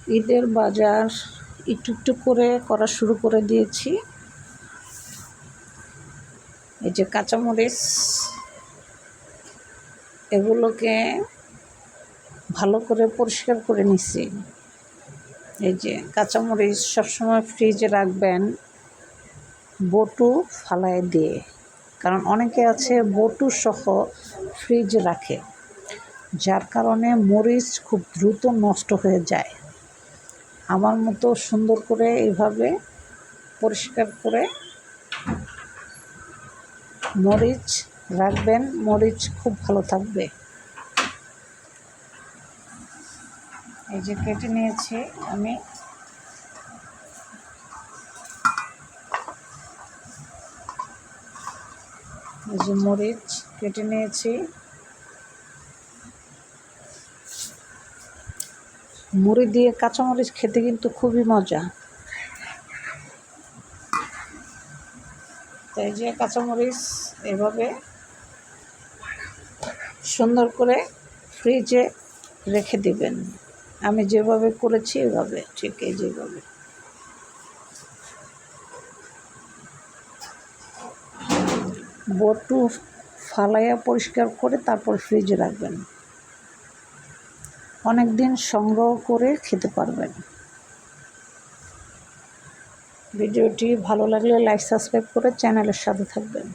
ঈদের বাজার একটু একটু করে করা শুরু করে দিয়েছি। এই যে কাঁচামরিচ, এগুলোকে ভালো করে পরিষ্কার করে নিছি। এই যে কাঁচামরিচ সবসময় ফ্রিজে রাখবেন বটু ফালায় দিয়ে, কারণ অনেকে আছে বটু সহ ফ্রিজে রাখে, যার কারণে মরিচ খুব দ্রুত নষ্ট হয়ে যায়। আমার মতো সুন্দর করে এইভাবে পরিষ্কার করে মরিচ রাখবেন, মরিচ খুব ভালো থাকবে। এই যে কেটে নিয়েছি আমি, এই যে মরিচ কেটে নিয়েছি। মুড়ি দিয়ে কাঁচামরিচ খেতে কিন্তু খুবই মজা। তো এই যে কাঁচামরিচ এভাবে সুন্দর করে ফ্রিজে রেখে দিবেন। আমি যেভাবে করেছি এভাবে, ঠিক এই যেভাবে। বটু ফালাইয়া পরিষ্কার করে তারপর ফ্রিজে রাখবেন, অনেক দিন সংগ্রহ করে খেতে পারবেন। ভিডিওটি ভালো লাগলে লাইক সাবস্ক্রাইব করে চ্যানেলের সাথে থাকবেন।